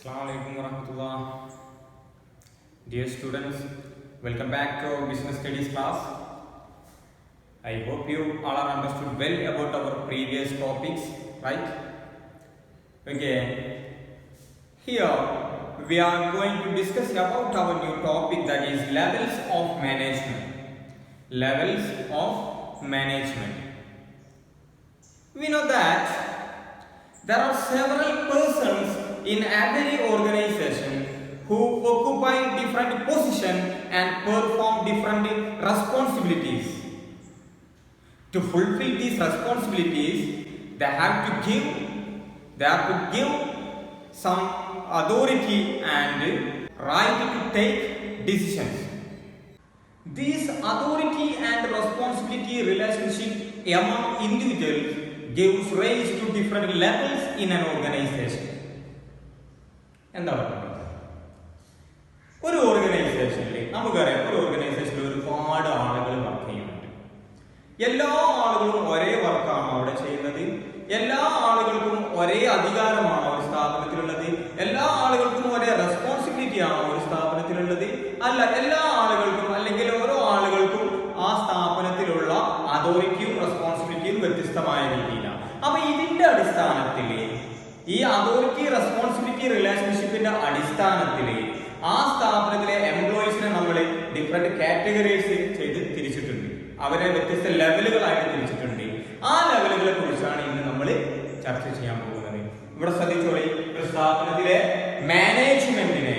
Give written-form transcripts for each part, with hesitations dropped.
Assalamualaikum warahmatullah. Dear students, welcome back to our business studies class. I hope you all are understood well about our previous topics, right? Okay. Here we are going to discuss about our new topic, that is levels of management. Levels of management. We know that there are several persons in every organization who occupy different positions and perform different responsibilities. To fulfill these responsibilities, they have to give some authority and right to take decisions. This authority and responsibility relationship among individuals gives rise to different levels in an organization. എന്താ പറയുക, ഒരു ഓർഗനൈസേഷനിൽ നമുക്കറിയാം, ഒരു ഓർഗനൈസേഷനിൽ ഒരുപാട് ആളുകൾ work ചെയ്യുന്നുണ്ട്. എല്ലാ ആളുകളും ഒരേ വർക്കാണ് അവിടെ ചെയ്യുന്നത്. എല്ലാ ആളുകൾക്കും ഒരേ അധികാരമാണ് ഒരു സ്ഥാപനത്തിലുള്ളത്. എല്ലാ ആളുകൾക്കും ഒരേ റെസ്പോൺസിബിലിറ്റി ആണ് ഒരു സ്ഥാപനത്തിലുള്ളത്. അല്ല, എല്ലാ ആളുകൾക്കും അല്ലെങ്കിൽ ഓരോ ആളുകൾക്കും ആ സ്ഥാപനത്തിലുള്ള അതോറിറ്റിയും റെസ്പോൺസിബിലിറ്റിയും വ്യത്യസ്തമായ രീതിയിലാണ്. അപ്പൊ ഇതിന്റെ അടിസ്ഥാനത്തിൽ, ഈ അതോറിറ്റി റെസ്പോൺസിബിലിറ്റി റിലേഷൻഷിപ്പിന്റെ അടിസ്ഥാനത്തിൽ ആ സ്ഥാപനത്തിലെ എംപ്ലോയീസിനെ നമ്മൾ ഡിഫറെന്റ് കാറ്റഗറീസ് ചെയ്ത് തിരിച്ചിട്ടുണ്ട്. അവരെ വ്യത്യസ്ത ലെവലുകളായിട്ട് തിരിച്ചിട്ടുണ്ട്. ആ ലെവലുകളെ കുറിച്ചാണ് ഇന്ന് നമ്മൾ ചർച്ച ചെയ്യാൻ പോകുന്നത്. ഇവിടെ ശ്രദ്ധിച്ചോളി, ഒരു സ്ഥാപനത്തിലെ മാനേജ്മെന്റിനെ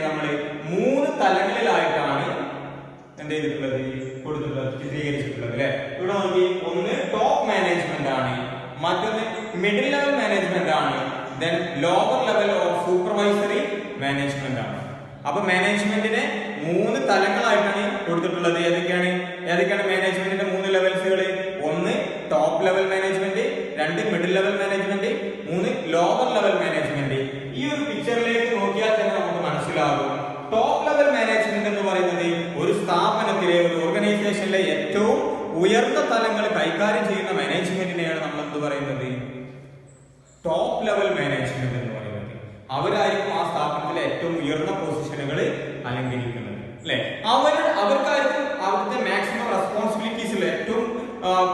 നമ്മൾ 3 തലങ്ങളിലായിട്ടാണ് എന്ത് ചെയ്തിട്ടുള്ളത്, കൊടുത്തിട്ടുള്ളത്, ചിത്രീകരിച്ചിട്ടുള്ളത് അല്ലെ. ഇവിടെ നോക്കി, ഒന്ന് ടോപ്പ് മാനേജ്മെന്റ് ആണ്, മറ്റൊന്ന് മിഡിൽ ലെവൽ മാനേജ്മെന്റ് ആണ്, then lower level of supervisory management ആണ്. അപ്പൊ മാനേജ്മെന്റിനെ 3 തലങ്ങളായിട്ടാണ് കൊടുത്തിട്ടുള്ളത്. ഏതൊക്കെയാണ് മാനേജ്മെന്റിന്റെ 3 ലെവൽസുകൾ? ഒന്ന് top level management, 2 middle level management, 3 lower level management. ഈ ഒരു പിക്ചറിലേക്ക് നോക്കിയാൽ തന്നെ നമുക്ക് മനസ്സിലാകും, ടോപ്പ് ലെവൽ മാനേജ്മെന്റ് എന്ന് പറയുന്നത് ഒരു സ്ഥാപനത്തിലെ, ഒരു ഓർഗനൈസേഷനിലെ ഏറ്റവും ഉയർന്ന തലങ്ങൾ കൈകാര്യം ചെയ്യുന്ന മാനേജ്മെന്റിനെയാണ് നമ്മൾ എന്ത് പറയുന്നത്, ടോപ്പ് ലെവൽ മാനേജ്മെന്റ് എന്ന് പറയുന്നത്. അവരായിരിക്കും ആ സ്ഥാപനത്തിലെ ഏറ്റവും ഉയർന്ന പൊസിഷനുകൾ അലങ്കരിക്കുന്നത് അല്ലെ. അവർക്കായിരിക്കും അവിടുത്തെ മാക്സിമം റെസ്പോൺസിബിലിറ്റീസിൽ ഏറ്റവും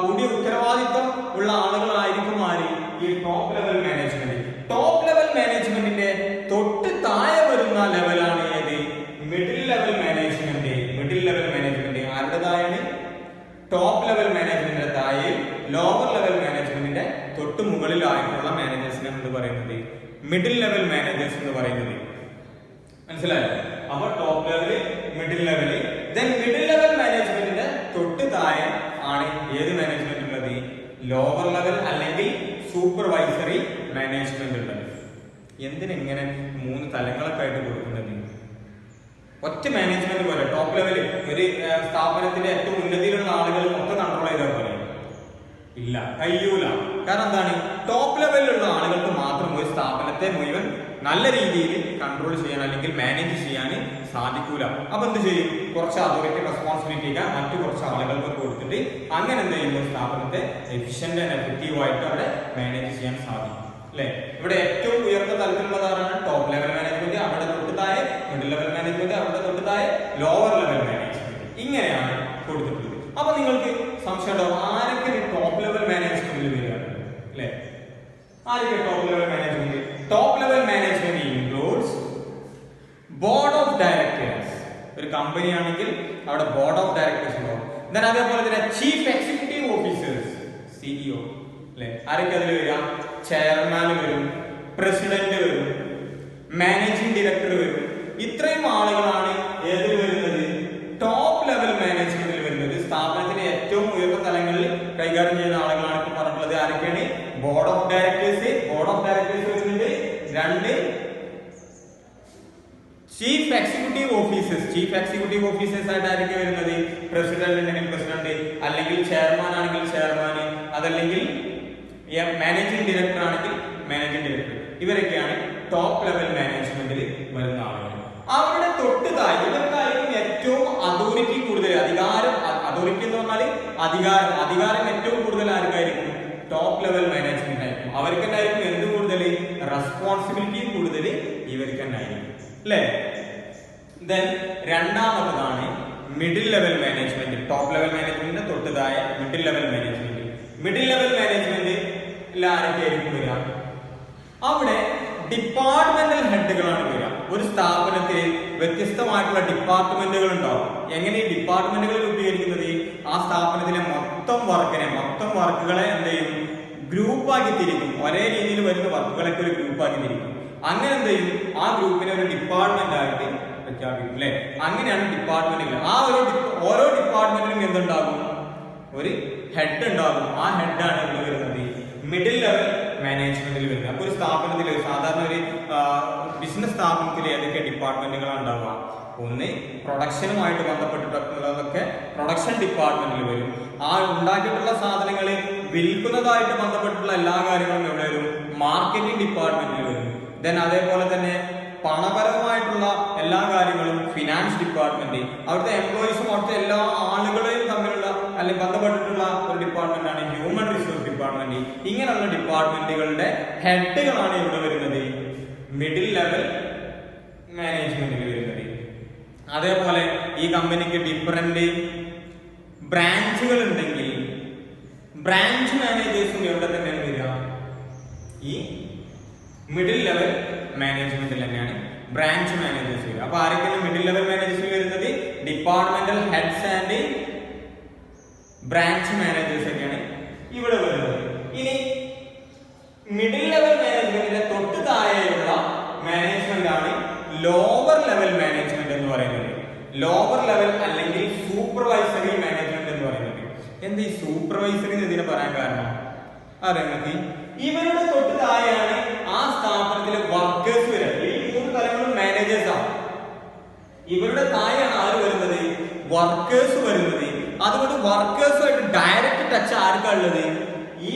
കൂടിയ ഉത്തരവാദിത്വം ഉള്ള ആളുകളായിരിക്കും ആര്, ഈ top level management. Top level മാനേജ്മെന്റിന്റെ തൊട്ട് താഴെ വരുന്ന ലെവലാണ് ഏത്, middle level management. Middle level management ആരുടേതായാണ്? ടോപ്പ് ലെവൽ മാനേജ്മെന്റിന്റെ താഴെ ലോവർ ലെവൽ മാനേജ്മെന്റിന്റെ തൊട്ട് മുകളിലായിട്ടുള്ള മാനേജേഴ്സിനെ എന്ന് പറയുന്നത് മിഡിൽ ലെവൽ മാനേജേഴ്സ് എന്ന് പറയുന്നത്. മനസ്സിലായോ? അപ്പൊ top level, middle level, then middle level മാനേജ്മെന്റിന്റെ തൊട്ട് താഴെ ആണ് ഏത് മാനേജ്മെന്റ് ഉള്ളത്, ലോവർ ലെവൽ അല്ലെങ്കിൽ സൂപ്പർവൈസറി മാനേജ്മെന്റ് ഉള്ളത്. എന്തിനെങ്ങനെ 3 തലങ്ങളൊക്കെ ആയിട്ട് കൊടുക്കുന്നത്? ഒറ്റ മാനേജ്മെന്റ് പോലെ ടോപ്പ് ലെവല് ഒരു സ്ഥാപനത്തിന്റെ ഏറ്റവും ഉന്നതിയിലുള്ള ആളുകൾ മൊത്തം കൺട്രോൾ ചെയ്താൽ പോലെ ഇല്ല, കഴിയൂല. കാരണം എന്താണ്, ടോപ്പ് ലെവലിലുള്ള ആളുകൾക്ക് മാത്രം ഒരു സ്ഥാപനത്തെ മുഴുവൻ നല്ല രീതിയിൽ കൺട്രോൾ ചെയ്യാൻ അല്ലെങ്കിൽ മാനേജ് ചെയ്യാൻ സാധിക്കൂല. അപ്പൊ എന്ത് ചെയ്യും, കുറച്ച് അതോറിറ്റി റെസ്പോൺസിബിലിറ്റി മറ്റു കുറച്ച് ആളുകൾക്ക് കൊടുത്തിട്ട് അങ്ങനെ എന്ത് ചെയ്യുന്നു, സ്ഥാപനത്തെ എഫിഷ്യന്റ് ആൻഡ് എഫക്റ്റീവ് ആയിട്ട് അവിടെ മാനേജ് ചെയ്യാൻ സാധിക്കും അല്ലെ. ഇവിടെ ഏറ്റവും ഉയർന്ന തലത്തിലുള്ളതാണ് ടോപ്പ് ലെവൽ മാനേജ്മെന്റ്, അവിടെ തൊട്ട് താഴെ മിഡിൽ ലെവൽ മാനേജ്മെന്റ്, അവിടെ തൊട്ട് താഴെ ലോവർ ലെവൽ മാനേജ്മെന്റ്. ഇങ്ങനെയാണ് കൊടുത്തിട്ടുള്ളത്. അപ്പൊ നിങ്ങൾക്ക് സംശയം ഉണ്ടാവും, ആരൊക്കെ ടോപ്പ് ലെവൽ മാനേജ്മെന്റിൽ വരികയാണ് അല്ലെ? ആരൊക്കെ top level management? Top level management includes board of directors. ഒരു കമ്പനി ആണെങ്കിൽ അവിടെ ബോർഡ് ഓഫ് ഡയറക്ടേഴ്സ് ഉണ്ടാവും. then അതേപോലെ തന്നെ ചീഫ് എക്സിക്യൂട്ടീവ് ഓഫീസേഴ്സ്, സിഇഒ അല്ലെ. ആരൊക്കെ അതിൽ വരിക? ചെയർമാൻ വരും, പ്രസിഡന്റ് വരും, മാനേജിംഗ് ഡയറക്ടർ വരും. ഇത്രയും ആളുകളാണ് ഏതിൽ വരുന്നത്, ടോപ്പ് ലെവൽ മാനേജ്മെന്റിൽ വരുന്നത്. സ്ഥാപനത്തിന്റെ ഏറ്റവും ഉയർന്ന തലങ്ങളിൽ കൈകാര്യം ചെയ്യുന്ന ആളുകളാണ് ഇപ്പൊ പറഞ്ഞിട്ടുള്ളത്. ആരൊക്കെയാണ്? ബോർഡ് ഓഫ് ഡയറക്ടേഴ്സ് വരുന്നുണ്ട്, 2 ചീഫ് എക്സിക്യൂട്ടീവ് ഓഫീസേഴ്സ് ആയിട്ട് ആരൊക്കെ വരുന്നത്? പ്രസിഡന്റ് ഉണ്ടെങ്കിൽ പ്രസിഡന്റ്, അല്ലെങ്കിൽ ചെയർമാൻ ആണെങ്കിൽ ചെയർമാൻ, അതല്ലെങ്കിൽ മാനേജിംഗ് ഡയറക്ടർ ആണെങ്കിൽ മാനേജിംഗ് ഡയറക്ടർ. ഇവരൊക്കെയാണ് ടോപ്പ് ലെവൽ മാനേജ്മെന്റിൽ വരുന്ന ആളുകൾ. അവരുടെ തൊട്ട് താഴെ ഇവർക്കായിരിക്കും ഏറ്റവും അതോറിറ്റി കൂടുതൽ, അധികാരം. അതോറിറ്റി എന്ന് പറഞ്ഞാൽ അധികാരം ഏറ്റവും കൂടുതൽ ആർക്കായിരിക്കും? ടോപ്പ് ലെവൽ മാനേജ്മെന്റ് ആയിരിക്കും. അവർക്ക് എന്തായിരിക്കും എന്ത് കൂടുതൽ റെസ്പോൺസിബിലിറ്റി കൂടുതൽ ഇവർക്ക് തന്നെ ആയിരിക്കും അല്ലേ. ദെൻ രണ്ടാമത്തതാണ് middle level management. Top level മാനേജ്മെന്റിന്റെ തൊട്ടതായ middle level management. Middle level management ആരൊക്കെയായിരിക്കും വരിക? അവിടെ ഡിപ്പാർട്ട്മെന്റൽ ഹെഡുകളാണ് വരിക. ഒരു സ്ഥാപനത്തിൽ വ്യത്യസ്തമായിട്ടുള്ള ഡിപ്പാർട്ട്മെന്റുകൾ ഉണ്ടാവും. എങ്ങനെ ഈ ഡിപ്പാർട്ട്മെന്റുകൾ രൂപീകരിക്കുന്നത്? ആ സ്ഥാപനത്തിലെ മൊത്തം വർക്കുകളെ എന്ത് ചെയ്യും? ഗ്രൂപ്പാക്കി തിരിക്കും. ഒരേ രീതിയിൽ വരുന്ന വർക്കുകളൊക്കെ ഒരു ഗ്രൂപ്പാക്കി തിരിക്കും. അങ്ങനെ എന്ത് ചെയ്യും? ആ ഗ്രൂപ്പിനെ ഒരു ഡിപ്പാർട്ട്മെന്റ് ആയിട്ട് പ്രഖ്യാപിക്കും അല്ലെ. അങ്ങനെയാണ് ഡിപ്പാർട്ട്മെന്റുകൾ. ആ ഓരോ ഡിപ്പാർട്ട്മെന്റിലും എന്തുണ്ടാകും? ഒരു ഹെഡ് ഉണ്ടാകും. ആ ഹെഡാണ് ഇവിടെ വരുന്നത് മിഡിൽ ലെവൽ മാനേജ്മെന്റിൽ വരുന്നത്. അപ്പൊ ഒരു സ്ഥാപനത്തിൽ സാധാരണ ഒരു ബിസിനസ് സ്ഥാപനത്തിൽ ഏതൊക്കെ ഡിപ്പാർട്ട്മെന്റുകളാണ് ഉണ്ടാവുക? ഒന്ന് പ്രൊഡക്ഷനുമായിട്ട് ബന്ധപ്പെട്ടിട്ടുള്ളതൊക്കെ പ്രൊഡക്ഷൻ ഡിപ്പാർട്ട്മെന്റിൽ വരും. ആ ഉണ്ടാക്കിയിട്ടുള്ള സാധനങ്ങൾ വിൽക്കുന്നതായിട്ട് ബന്ധപ്പെട്ടുള്ള എല്ലാ കാര്യങ്ങളും എവിടെ വരും? മാർക്കറ്റിംഗ് ഡിപ്പാർട്ട്മെന്റിൽ വരും. ദെൻ അതേപോലെ തന്നെ പണപരമായിട്ടുള്ള എല്ലാ കാര്യങ്ങളും ഫിനാൻസ് ഡിപ്പാർട്ട്മെന്റ്. അവിടുത്തെ എംപ്ലോയീസും അവിടുത്തെ എല്ലാ ആളുകളെയും തമ്മിലുള്ള അല്ലെങ്കിൽ ബന്ധപ്പെട്ടിട്ടുള്ള ഒരു ഡിപ്പാർട്ട്മെന്റ് ആണ് ഹ്യൂമൻ റിസോഴ്സ് ഡിപ്പാർട്ട്മെന്റ്. ഇങ്ങനെയുള്ള ഡിപ്പാർട്ട്മെന്റുകളുടെ ഹെഡുകളാണ് ഇവിടെ വരുന്നത് മിഡിൽ ലെവൽ മാനേജ്മെന്റിൽ വരുന്നത്. അതേപോലെ ഈ കമ്പനിക്ക് ഡിഫറെന്റ് ബ്രാഞ്ചുകൾ ഉണ്ടെങ്കിൽ ബ്രാഞ്ച് മാനേജേഴ്സും എവിടെ തന്നെയാണ് വരിക? ഈ മിഡിൽ ലെവൽ മാനേജ്മെന്റിൽ തന്നെയാണ് ബ്രാഞ്ച് മാനേജേഴ്സ് വരിക. അപ്പൊ ആരൊക്കെയാണ് മിഡിൽ ലെവൽ മാനേജേഴ്സിൽ വരുന്നത്? Departmental heads and branch managers ഒക്കെയാണ് ഇവിടെ വരുന്നത്. ഇനി മിഡിൽ ലെവൽ മാനേജ്മെന്റിന്റെ തൊട്ട് താഴെയുള്ള മാനേജ്മെന്റ് ആണ് ലോവർ ലെവൽ മാനേജ്മെന്റ് എന്ന് പറയുന്നത്. ലോവർ ലെവൽ അല്ലെങ്കിൽ സൂപ്പർവൈസറി മാനേജ്മെന്റ് എന്ന് പറയുന്നത്. എന്ത് ഈ സൂപ്പർവൈസറി ഇതിനെ പറയാൻ കാരണം അറിയാമെങ്കിൽ ഇവരുടെ തൊട്ട് താഴെയാണ് ആ സ്ഥാപനത്തിലെ വർക്കേഴ്സ് വരുന്നത്. ഈ മൂന്ന് തലങ്ങളും മാനേജേഴ്സ് ആണ്. ഇവരുടെ താഴെയാണ് ആര് വരുന്നത്? വർക്കേഴ്സ് വരുന്നത്. അതുകൊണ്ട് വർക്കേഴ്സുമായിട്ട് ഡയറക്റ്റ് ടച്ച് ആർക്കുള്ളത്? ഈ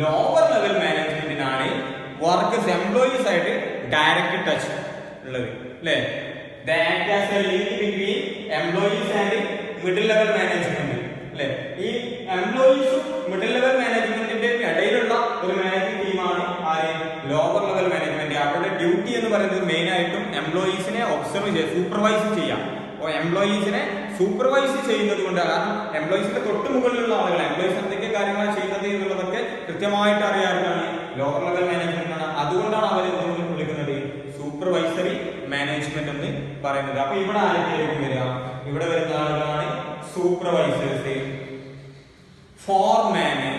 ലോവർ ലെവൽ മാനേജ്മെന്റിനാണ് വർക്കേഴ്സ് എംപ്ലോയീസ് ആയിട്ട് ഡയറക്റ്റ് ടച്ച് ഉള്ളത് അല്ലേ. Between employees and middle level management അല്ലെ. ഈ എംപ്ലോയീസും മിഡിൽ ലെവൽ മാനേജ്മെന്റിന്റെ ഇടയിലുള്ള ഒരു മാനേജിംഗ് ടീമാണ് ആര്? Lower level management. അവരുടെ ഡ്യൂട്ടി എന്ന് പറയുന്നത് മെയിൻ ആയിട്ടും എംപ്ലോയീസിനെ ഒബ്സർവ് ചെയ്യുക, സൂപ്പർവൈസ് ചെയ്യാം. അപ്പോൾ എംപ്ലോയീസിനെ സൂപ്പർവൈസ് ചെയ്യുന്നത് കൊണ്ട്, കാരണം എംപ്ലോയീസിന്റെ തൊട്ട് മുകളിലുള്ള ആളുകൾ എംപ്ലോയീസ് എന്തൊക്കെ കാര്യങ്ങളാണ് ചെയ്യുന്നത് എന്നുള്ളതൊക്കെ കൃത്യമായിട്ട് അറിയാവുന്നതാണ് ലോവർ ലെവൽ മാനേജ്മെന്റ് ആണ്. അതുകൊണ്ടാണ് അവർ വിളിക്കുന്നത് സൂപ്പർവൈസറി മാനേജ്മെന്റ് എന്ന് പറയുന്നത്. അപ്പൊ ഇവിടെ ആരൊക്കെയായിരിക്കും വരിക? ഇവിടെ വരുന്ന ആളുകളാണ് സൂപ്പർവൈസേഴ്സ്, ഫോർമാന്,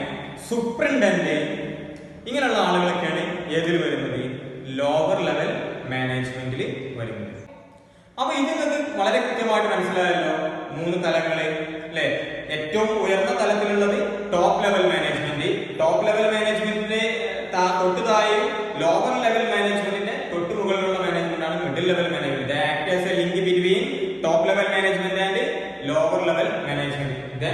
സൂപ്രണ്ടന്റ്. ഇങ്ങനെയുള്ള ആളുകളൊക്കെയാണ് ഏതിൽ വരുന്നത്? ലോവർ ലെവൽ മാനേജ്മെന്റിൽ വരുന്നത്. അപ്പൊ ഇത് നിങ്ങൾക്ക് വളരെ കൃത്യമായിട്ട് മനസ്സിലായല്ലോ. മൂന്ന് തലങ്ങള് അല്ലെ. ഏറ്റവും ഉയർന്ന തലത്തിലുള്ളത് top level management. Top level മാനേജ്മെന്റിന്റെ തൊട്ട് താഴെ ലോവർ ലെവൽ മാനേജ്മെന്റിന്റെ തൊട്ട് മുകളിലുള്ള മാനേജ്മെന്റ് ആണ് middle level management. Act as A link between top level management and lower level management.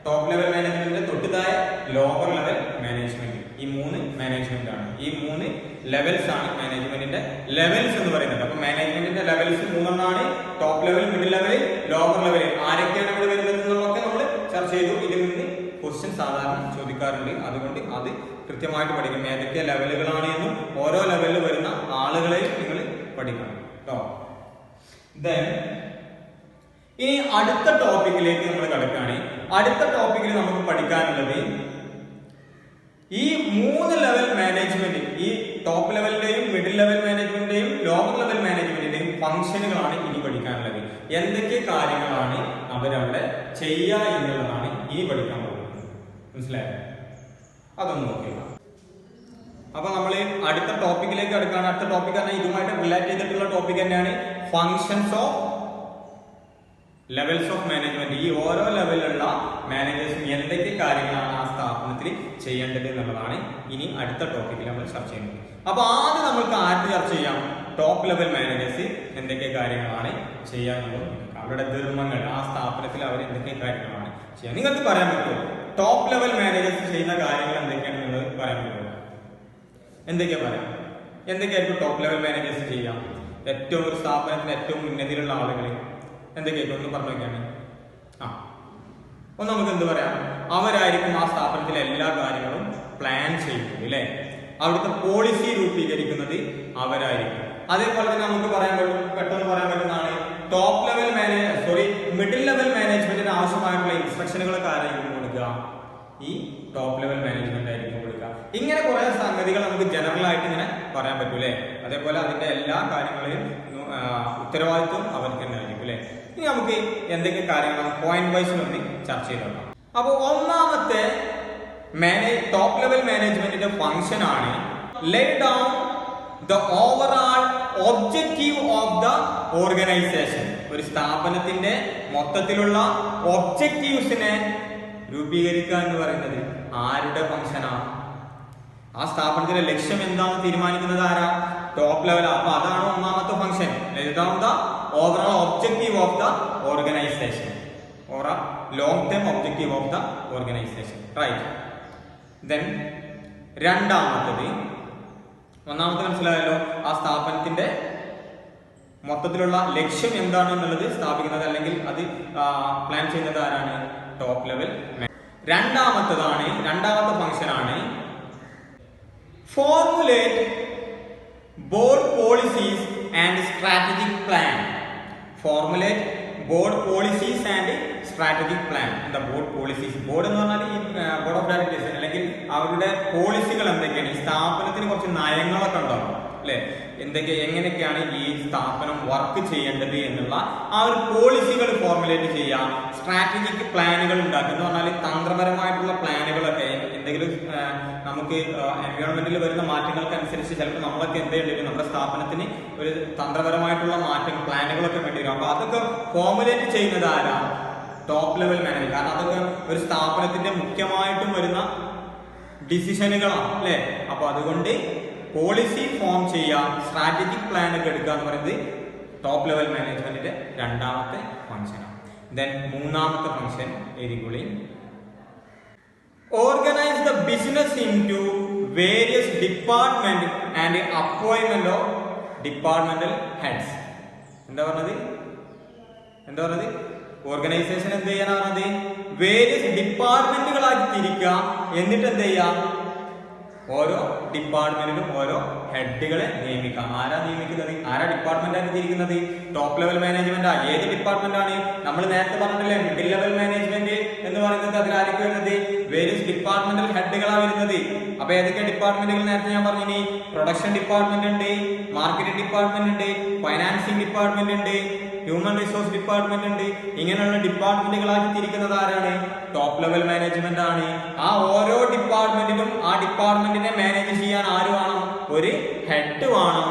Top level മാനേജ്മെന്റിന്റെ തൊട്ട് താഴെ ലോവർ ലെവൽ മാനേജ്മെന്റ്. ഈ മൂന്ന് മാനേജ്മെന്റ് ആണ്. ഈ മൂന്ന് ലെവൽസ് ആണ് മാനേജ്മെന്റിന്റെ ലെവൽസ് എന്ന് പറയുന്നത്. അപ്പൊ മാനേജ്മെന്റിന്റെ ലെവൽസ് മൂന്നെണ്ണമാണ്: top level, middle level, lower level. ആരൊക്കെയാണ് ഇവിടെ വരുന്നത് എന്നുള്ളതൊക്കെ നമ്മൾ ചർച്ച ചെയ്തു. ഇതിൽ നിന്ന് ക്വസ്റ്റ്യൻ സാധാരണ ചോദിക്കാറുണ്ട്. അതുകൊണ്ട് അത് കൃത്യമായിട്ട് പഠിക്കണം. ഏതൊക്കെ ലെവലുകളാണ് എന്നും ഓരോ ലെവലിൽ വരുന്ന ആളുകളെ നിങ്ങൾ പഠിക്കണം കേട്ടോ. ദെൻ ഇനി അടുത്ത ടോപ്പിക്കിലേക്ക് നമ്മൾ കിടക്കുകയാണ്. അടുത്ത ടോപ്പിക്കിൽ നമുക്ക് പഠിക്കാനുള്ളത് ഈ മൂന്ന് ലെവൽ മാനേജ്മെന്റ്, ഈ ടോപ്പ് ലെവലിന്റെയും മിഡിൽ ലെവൽ മാനേജ്മെന്റിന്റെയും ലോവർ ലെവൽ മാനേജ്മെന്റിന്റെയും ഫംഗ്ഷനുകളാണ് ഇനി പഠിക്കാനുള്ളത്. എന്തൊക്കെ കാര്യങ്ങളാണ് അവരവിടെ ചെയ്യുക എന്നുള്ളതാണ് ഇനി പഠിക്കാൻ പോകുന്നത്. മനസ്സിലായോ? അതൊന്ന് നോക്കുക. അപ്പൊ നമ്മൾ അടുത്ത ടോപ്പിക്കിലേക്ക് കിടക്കുകയാണ്. അടുത്ത ടോപ്പിക് പറഞ്ഞാൽ ഇതുമായിട്ട് റിലേറ്റ് ചെയ്തിട്ടുള്ള ടോപ്പിക് തന്നെയാണ് functions of levels of management. ഈ ഓരോ ലെവലിലുള്ള മാനേജേഴ്സും എന്തൊക്കെ കാര്യങ്ങളാണ് ആ സ്ഥാപനത്തിൽ ചെയ്യേണ്ടത് എന്നുള്ളതാണ് ഇനി അടുത്ത ടോപ്പിക്കിൽ നമ്മൾ ചർച്ച ചെയ്യുന്നത്. അപ്പൊ ആദ്യം നമ്മൾക്ക് ആദ്യം ചർച്ച ചെയ്യാം ടോപ്പ് ലെവൽ മാനേജേഴ്സ് എന്തൊക്കെ കാര്യങ്ങളാണ് ചെയ്യാനുള്ളത്, അവരുടെ ധർമ്മങ്ങൾ, ആ സ്ഥാപനത്തിൽ അവർ എന്തൊക്കെ കാര്യങ്ങളാണ് ചെയ്യാൻ. നിങ്ങൾക്ക് പറയാൻ പറ്റുമോ ടോപ്പ് ലെവൽ മാനേജേഴ്സ് ചെയ്യുന്ന കാര്യങ്ങൾ എന്തൊക്കെയാണെന്നുള്ളത് പറയാൻ പറ്റുമോ? എന്തൊക്കെയാ പറയാം? എന്തൊക്കെയായിരിക്കും ടോപ്പ് ലെവൽ മാനേജേഴ്സ് ചെയ്യാം? ഏറ്റവും ഒരു സ്ഥാപനത്തിന്റെ ഏറ്റവും ഉന്നതിയിലുള്ള ആളുകൾ എന്തൊക്കെയായിരിക്കും ഒന്ന് പറഞ്ഞു നോക്കിയാണ്. ഒന്ന് നമുക്ക് എന്ത് പറയാം, അവരായിരിക്കും ആ സ്ഥാപനത്തിലെ എല്ലാ കാര്യങ്ങളും പ്ലാൻ ചെയ്യുന്നത് അല്ലേ. അവിടുത്തെ പോളിസി രൂപീകരിക്കുന്നത് അവരായിരിക്കും. അതേപോലെ തന്നെ നമുക്ക് പെട്ടെന്ന് പറയാൻ പറ്റുന്നതാണ് ടോപ്പ് ലെവൽ മിഡിൽ ലെവൽ മാനേജ്മെന്റിന് ആവശ്യമായിട്ടുള്ള ഇൻസ്ട്രക്ഷനുകളൊക്കെ ആരായിരിക്കും കൊടുക്കുക? ഈ ടോപ്പ് ലെവൽ മാനേജ്മെന്റ് ആയിരിക്കും കൊടുക്കുക. ഇങ്ങനെ കുറെ സംഗതികൾ നമുക്ക് ജനറൽ ആയിട്ട് ഇങ്ങനെ പറയാൻ പറ്റൂലേ. അതേപോലെ അതിന്റെ എല്ലാ കാര്യങ്ങളെയും ഉത്തരവാദിത്വം അവർക്ക് തന്നെ ആയിരിക്കും അല്ലെ. ഇനി നമുക്ക് എന്തൊക്കെ കാര്യങ്ങൾ പോയിന്റ് വൈസ് ഒന്ന് ചർച്ച ചെയ്തോളാം. അപ്പൊ ഒന്നാമത്തെ ടോപ്പ് ലെവൽ മാനേജ്മെന്റിന്റെ ഫംഗ്ഷൻ ആണ് ലേ down the overall objective of the organisation. ഒരു സ്ഥാപനത്തിന്റെ മൊത്തത്തിലുള്ള ഒബ്ജക്റ്റീവ്സിനെ രൂപീകരിക്കുക എന്ന് പറയുന്നത് ആരുടെ ഫംഗ്ഷനാണ്? ആ സ്ഥാപനത്തിന്റെ ലക്ഷ്യം എന്താണെന്ന് തീരുമാനിക്കുന്നത് ആരാ? Top level. അപ്പൊ അതാണ് ഒന്നാമത്തെ function, lay down the overall objective of the organisation or long term objective of the organisation, right. Then രണ്ടാമത്തത്, ഒന്നാമത്തെ മനസ്സിലായല്ലോ, ആ സ്ഥാപനത്തിന്റെ മൊത്തത്തിലുള്ള ലക്ഷ്യം എന്താണ് എന്നുള്ളത് സ്ഥാപിക്കുന്നത് അല്ലെങ്കിൽ അത് പ്ലാൻ ചെയ്യുന്നത് ആരാണ്? Top level. രണ്ടാമത്തെ ഫംഗ്ഷൻ ആണ് formulate board policies and strategic plan. Formulate board policies and strategic plan. എന്താ ബോർഡ് പോളിസീസ്? ബോർഡ് എന്ന് പറഞ്ഞാൽ ഈ ബോർഡ് ഓഫ് ഡയറക്ടേഴ്സ് അല്ലെങ്കിൽ അവരുടെ പോളിസികൾ എന്തൊക്കെയാണ്? ഈ സ്ഥാപനത്തിന് കുറച്ച് നയങ്ങളൊക്കെ ഉണ്ടാവും അല്ലെ, എങ്ങനെയൊക്കെയാണ് ഈ സ്ഥാപനം വർക്ക് ചെയ്യേണ്ടത് എന്നുള്ള ആ ഒരു പോളിസികൾ ഫോർമുലേറ്റ് ചെയ്യാം. സ്ട്രാറ്റജിക് പ്ലാനുകൾ ഉണ്ടാക്കുക എന്ന് പറഞ്ഞാൽ തന്ത്രപരമായിട്ടുള്ള പ്ലാനുകളൊക്കെ എന്തെങ്കിലും നമുക്ക് എൻവയോൺമെന്റിൽ വരുന്ന മാറ്റങ്ങൾക്കനുസരിച്ച് ചിലപ്പോൾ നമ്മളൊക്കെ എന്ത് ചെയ്യേണ്ടി വരും? നമ്മുടെ സ്ഥാപനത്തിന് ഒരു തന്ത്രപരമായിട്ടുള്ള പ്ലാനുകളൊക്കെ വേണ്ടി വരും. അപ്പൊ അതൊക്കെ ഫോർമുലേറ്റ് ചെയ്യുന്നത് ആരാ? Top level manager. കാരണം അതൊക്കെ ഒരു സ്ഥാപനത്തിന്റെ മുഖ്യമായിട്ടും വരുന്ന ഡിസിഷനുകളാണ് അല്ലെ. അപ്പൊ അതുകൊണ്ട് പോളിസി ഫോം ചെയ്യാം, സ്ട്രാറ്റജിക് പ്ലാൻ ഒക്കെ എടുക്കുക എന്ന് പറയുന്നത് ടോപ്പ് ലെവൽ മാനേജ്മെന്റിന്റെ രണ്ടാമത്തെ ഫംഗ്ഷനാണ്. ദെൻ മൂന്നാമത്തെ ഫംഗ്ഷൻ എഴുതിക്കൊള്ളി. Organise the business into various department and appointment of departmental heads. എന്താ പറഞ്ഞത്? ഓർഗനൈസേഷൻ എന്ത് ചെയ്യാനാ പറഞ്ഞത്? വേരിയസ് ഡിപ്പാർട്ട്മെന്റുകളാക്കി തിരിക്കുക. എന്നിട്ട് എന്ത് ചെയ്യാം? ഓരോ ഡിപ്പാർട്ട്മെന്റിനും ഓരോ ഹെഡുകളെ നിയമിക്കാം. ആരാ നിയമിക്കുന്നത്? ആരാ ഡിപ്പാർട്ട്മെന്റ് ആയിട്ട് തിരിക്കുന്നത്? Top level management. ഏത് ഡിപ്പാർട്ട്മെന്റ് ആണ്? നമ്മൾ നേരത്തെ പറഞ്ഞിട്ടില്ലേ മിഡിൽ ലെവൽ മാനേജ്മെന്റ് എന്ന് പറയുന്നത്. അതിലായിരിക്കും വരുന്നത്? വേരിയസ് ഡിപ്പാർട്ട്മെന്റൽ ഹെഡുകളാണ് വരുന്നത്. അപ്പൊ ഏതൊക്കെ ഡിപ്പാർട്ട്മെന്റുകൾ നേരത്തെ ഞാൻ പറഞ്ഞു? പ്രൊഡക്ഷൻ ഡിപ്പാർട്ട്മെന്റ് ഉണ്ട്, മാർക്കറ്റിംഗ് ഡിപ്പാർട്ട്മെന്റ് ഉണ്ട്, ഫൈനാൻസിംഗ് ഡിപ്പാർട്ട്മെന്റ് ഉണ്ട്, ഹ്യൂമൻ റിസോഴ്സ് ഡിപ്പാർട്ട്മെന്റ് ഉണ്ട്. ഇങ്ങനെയുള്ള ഡിപ്പാർട്ട്മെന്റുകളാക്കി തിരിക്കുന്നത് ആരാണ്? ടോപ്പ് ലെവൽ മാനേജ്മെന്റ് ആണ്. ആ ഓരോ ഡിപ്പാർട്ട്മെന്റിനും ആ ഡിപ്പാർട്ട്മെന്റിനെ മാനേജ് ചെയ്യാൻ ആര് വേണം? ഒരു ഹെഡ് വേണം.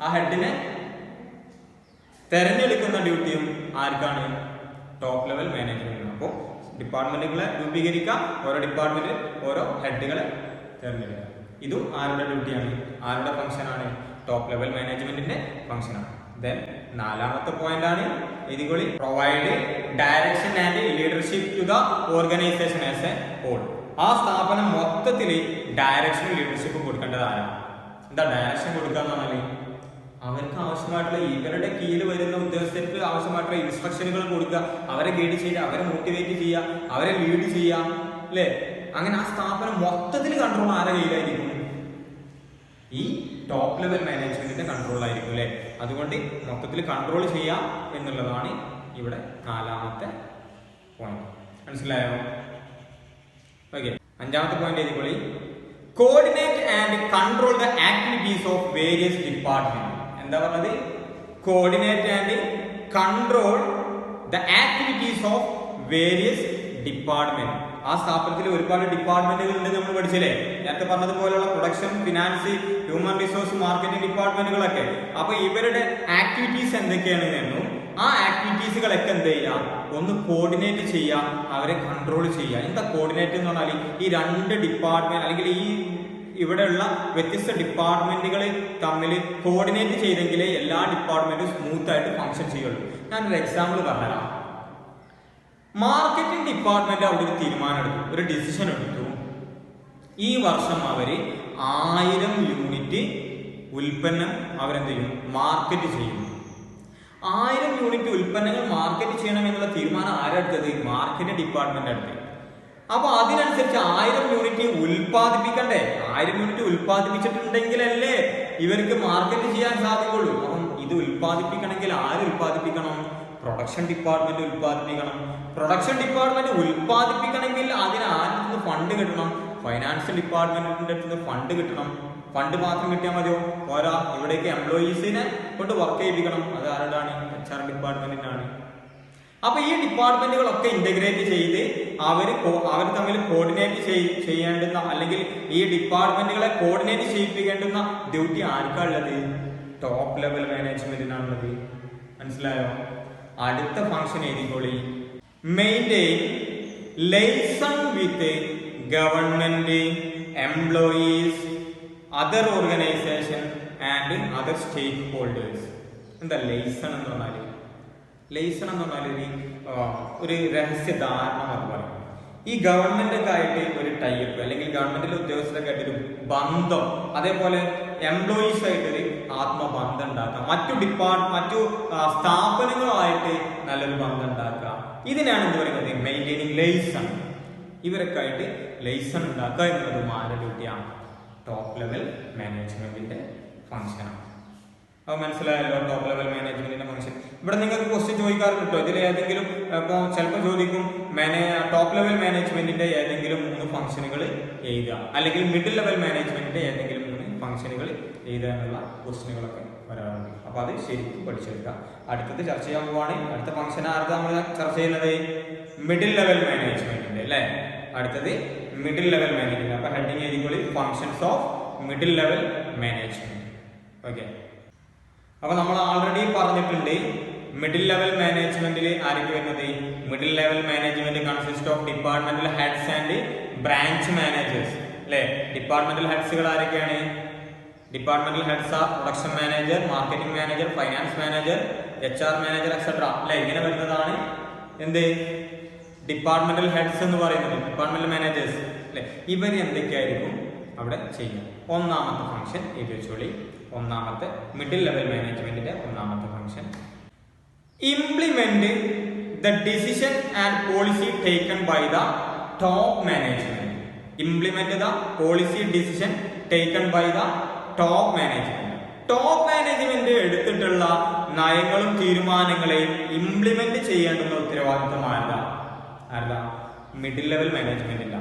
ആ ഹെഡിനെ തെരഞ്ഞെടുക്കുന്ന ഡ്യൂട്ടിയും ആർക്കാണ്? Top level management. അപ്പോൾ ഡിപ്പാർട്ട്മെന്റുകളെ രൂപീകരിക്കാം, ഓരോ ഡിപ്പാർട്ട്മെന്റ് ഓരോ ഹെഡുകളെ തെരഞ്ഞെടുക്കാം. ഇതും ആരുടെ ഡ്യൂട്ടിയാണ്? ആരുടെ ഫംഗ്ഷൻ ആണ്? ടോപ്പ് ലെവൽ മാനേജ്മെന്റിന്റെ ഫംഗ്ഷൻ ആണ്. ദെൻ നാലാമത്തെ പോയിന്റ് ആണ് ഇതിൽ provide direction and leadership to the organisation as a whole. ആ സ്ഥാപനം മൊത്തത്തിൽ ഡയറക്ഷനും ലീഡർഷിപ്പും കൊടുക്കേണ്ടത് ആരാണ്? എന്താ ഡയറക്ഷൻ കൊടുക്കുക എന്ന് പറഞ്ഞാൽ അവർക്ക് ആവശ്യമായിട്ടുള്ള ഇവരുടെ കീഴിൽ വരുന്ന ഉദ്യോഗസ്ഥർക്ക് ആവശ്യമായിട്ടുള്ള ഇൻസ്ട്രക്ഷനുകൾ കൊടുക്കുക, അവരെ ഗൈഡ് ചെയ്യുക, അവരെ മോട്ടിവേറ്റ് ചെയ്യുക, അവരെ ലീഡ് ചെയ്യുക അല്ലെ. അങ്ങനെ ആ സ്ഥാപനം മൊത്തത്തിൽ കൺട്രോൾ ആരുടെ കയ്യിലായിരിക്കും? ഈ ടോപ്പ് ലെവൽ മാനേജ്മെന്റിന്റെ കൺട്രോളായിരിക്കും അല്ലെ. അതുകൊണ്ട് മൊത്തത്തിൽ കൺട്രോൾ ചെയ്യാം എന്നുള്ളതാണ് ഇവിടെ നാലാമത്തെ പോയിന്റ്. മനസ്സിലായോ? ഓക്കെ. അഞ്ചാമത്തെ പോയിന്റ് എഴുതിക്കൊള്ളി. Coordinate and control the activities of various department. എന്താ പറഞ്ഞത്? Coordinate and control the activities of various department. ആ സ്ഥാപനത്തിൽ ഒരുപാട് ഡിപ്പാർട്ട്മെന്റുകൾ ഉണ്ട്, നമ്മൾ പഠിച്ചില്ലേ നേരത്തെ പറഞ്ഞതുപോലുള്ള production, finance, human resource, marketing ഡിപ്പാർട്ട്മെന്റുകളൊക്കെ. അപ്പൊ ഇവരുടെ ആക്ടിവിറ്റീസ് എന്തൊക്കെയാണ് എന്നും ആ ആക്ടിവിറ്റീസുകളൊക്കെ എന്ത് ചെയ്യാം? ഒന്ന് കോർഡിനേറ്റ് ചെയ്യാം, അവരെ കൺട്രോൾ ചെയ്യാം. എന്താ കോർഡിനേറ്റ് എന്ന് പറഞ്ഞാൽ ഈ രണ്ട് ഡിപ്പാർട്ട്മെന്റ് അല്ലെങ്കിൽ ഈ ഇവിടെയുള്ള വ്യത്യസ്ത ഡിപ്പാർട്ട്മെന്റുകൾ തമ്മിൽ കോർഡിനേറ്റ് ചെയ്തെങ്കിലേ എല്ലാ ഡിപ്പാർട്ട്മെന്റും സ്മൂത്ത് ആയിട്ട് ഫംഗ്ഷൻ ചെയ്യുള്ളൂ. ഞാനൊരു എക്സാമ്പിൾ പറഞ്ഞുതരാം. മാർക്കറ്റിംഗ് ഡിപ്പാർട്ട്മെന്റ് അവിടെ ഒരു തീരുമാനം എടുത്തു, ഒരു ഡിസിഷൻ എടുത്തു. ഈ വർഷം അവര് 1000 യൂണിറ്റ് ഉൽപ്പന്നം അവരെന്ത് ചെയ്യും? മാർക്കറ്റ് ചെയ്യും. 1000 യൂണിറ്റ് ഉൽപ്പന്നങ്ങൾ മാർക്കറ്റ് ചെയ്യണം എന്നുള്ള തീരുമാനം ആരെടുത്തത്? മാർക്കറ്റിംഗ് ഡിപ്പാർട്ട്മെന്റ് എടുത്തത്. അപ്പൊ അതിനനുസരിച്ച് 1000 യൂണിറ്റ് ഉൽപ്പാദിപ്പിക്കണ്ടേ? 1000 യൂണിറ്റ് ഉൽപ്പാദിപ്പിച്ചിട്ടുണ്ടെങ്കിലല്ലേ ഇവർക്ക് മാർക്കറ്റ് ചെയ്യാൻ സാധിക്കുള്ളൂ. അപ്പം ഇത് ഉൽപ്പാദിപ്പിക്കണമെങ്കിൽ ആര് ഉൽപ്പാദിപ്പിക്കണം? പ്രൊഡക്ഷൻ ഡിപ്പാർട്ട്മെന്റ് ഉൽപ്പാദിപ്പിക്കണം. പ്രൊഡക്ഷൻ ഡിപ്പാർട്ട്മെന്റ് ഉൽപ്പാദിപ്പിക്കണമെങ്കിൽ അതിന് ആരുടെ അടുത്ത് ഫണ്ട് കിട്ടണം? ഫൈനാൻഷ്യൽ ഡിപ്പാർട്ട്മെന്റിന്റെ അടുത്ത് ഫണ്ട് കിട്ടണം. ഫണ്ട് മാത്രം കിട്ടിയാൽ മതിയോ? പോരാ, ഇവിടേക്ക് എംപ്ലോയീസിനെ കൊണ്ട് വർക്ക് ചെയ്യിപ്പിക്കണം. അത് ആരുടെയാണ്? HR ഡിപ്പാർട്ട്മെന്റിനാണ്. അപ്പൊ ഈ ഡിപ്പാർട്ട്മെന്റുകളൊക്കെ ഇന്റഗ്രേറ്റ് ചെയ്ത് അവർ തമ്മിൽ കോർഡിനേറ്റ് ചെയ്യേണ്ടുന്ന, അല്ലെങ്കിൽ ഈ ഡിപ്പാർട്ട്മെന്റുകളെ കോർഡിനേറ്റ് ചെയ്യിപ്പിക്കേണ്ടുന്ന ഡ്യൂട്ടി ആർക്കാണുള്ളത്? ടോപ്പ് ലെവൽ മാനേജ്മെന്റിനാണുള്ളത്. മനസ്സിലായോ? അടുത്ത ഫംഗ്ഷൻ എഴുതിക്കോളി. Maintain liaison with government, employees, other organisation and other stakeholders. എന്താ ലൈസൺ എന്ന് പറഞ്ഞാല്? ലൈസൺ എന്ന് പറഞ്ഞാൽ ഒരു രഹസ്യ ധാരണ എന്ന് പറയും. ഈ ഗവൺമെന്റ് ഒക്കെ ആയിട്ട് ഒരു ടൈപ്പ്, അല്ലെങ്കിൽ ഗവൺമെന്റിലെ ഉദ്യോഗസ്ഥരൊക്കെ ആയിട്ട് ഒരു ബന്ധം, അതേപോലെ എംപ്ലോയീസ് ആയിട്ടൊരു ആത്മബന്ധം ഉണ്ടാക്കുക, മറ്റു സ്ഥാപനങ്ങളുമായിട്ട് നല്ലൊരു ബന്ധം ഉണ്ടാക്കുക. ഇതിനാണ് എന്ത് പറയുന്നത്? Maintaining liaison. ഇവരൊക്കെ ആയിട്ട് ലൈസൺ ഉണ്ടാക്കുക എന്നുള്ളത് ആരുടെ ഡ്യൂട്ടിയാണ്? ടോപ്പ് ലെവൽ മാനേജ്മെന്റിന്റെ ഫംഗ്ഷനാണ്. അത് മനസ്സിലായല്ലോ, ടോപ്പ് ലെവൽ മാനേജ്മെന്റിന്റെ ഫംഗ്ഷൻ. ഇവിടെ നിങ്ങൾക്ക് ക്വസ്റ്റ്യൻ ചോദിക്കാറുണ്ട് കേട്ടോ. ഇതിൽ ഏതെങ്കിലും ഇപ്പോൾ ചിലപ്പോൾ ചോദിക്കും, ടോപ്പ് ലെവൽ മാനേജ്മെന്റിന്റെ ഏതെങ്കിലും 3 ഫംഗ്ഷനുകൾ എഴുതുക, അല്ലെങ്കിൽ മിഡിൽ ലെവൽ മാനേജ്മെന്റിന്റെ ഏതെങ്കിലും 3 ഫംഗ്ഷനുകൾ എഴുതുക എന്നുള്ള ക്വസ്റ്റ്യനുകളൊക്കെ വരാറുണ്ട്. അപ്പൊ അത് ശരിക്കും പഠിച്ചെടുക്കുക. അടുത്തത് ചർച്ച ചെയ്യാൻ പോവാണ്. അടുത്ത ഫംഗ്ഷൻ ആർക്ക് നമ്മൾ ചർച്ച ചെയ്യുന്നത്? മിഡിൽ ലെവൽ മാനേജ്മെന്റിന്റെ അല്ലേ? അടുത്തത് മിഡിൽ ലെവൽ മാനേജ്മെന്റ്. അപ്പൊ ഹെഡിങ് എഴുതിക്കോളി, functions of middle level management. Okay. അപ്പൊ നമ്മൾ ആൾറെഡി പറഞ്ഞിട്ടുണ്ട് മിഡിൽ ലെവൽ മാനേജ്മെന്റിൽ ആരൊക്കെ വരുന്നത്? Middle level management consist of departmental heads and branch managers അല്ലെ? ഡിപ്പാർട്ട്മെന്റൽ ഹെഡ്സുകൾ ആരൊക്കെയാണ്? Departmental heads are production manager, marketing manager, finance manager, HR manager etcetera അല്ലെ? ഇങ്ങനെ വരുന്നതാണ് എന്ത്? ഡിപ്പാർട്ട്മെന്റൽ ഹെഡ്സ് എന്ന് പറയുന്നത്, ഡിപ്പാർട്ട്മെന്റൽ മാനേജേഴ്സ് അല്ലെ? ഇവർ എന്തൊക്കെയായിരിക്കും അവിടെ ചെയ്യുക? ഒന്നാമത്തെ ഫംഗ്ഷൻ എഴുതി വെച്ചോളി. ഒന്നാമത്തെ മിഡിൽ ലെവൽ മാനേജ്മെന്റിന്റെ ഒന്നാമത്തെ function, implement the decision and policy taken by the top management. Implement the policy decision taken by the top management. Top management എടുത്തിട്ടുള്ള നയങ്ങളും തീരുമാനങ്ങളെയും ഇംപ്ലിമെന്റ് ചെയ്യേണ്ടുന്ന ഉത്തരവാദിത്വം ആരുടെ? മിഡിൽ ലെവൽ മാനേജ്മെന്റില്ല.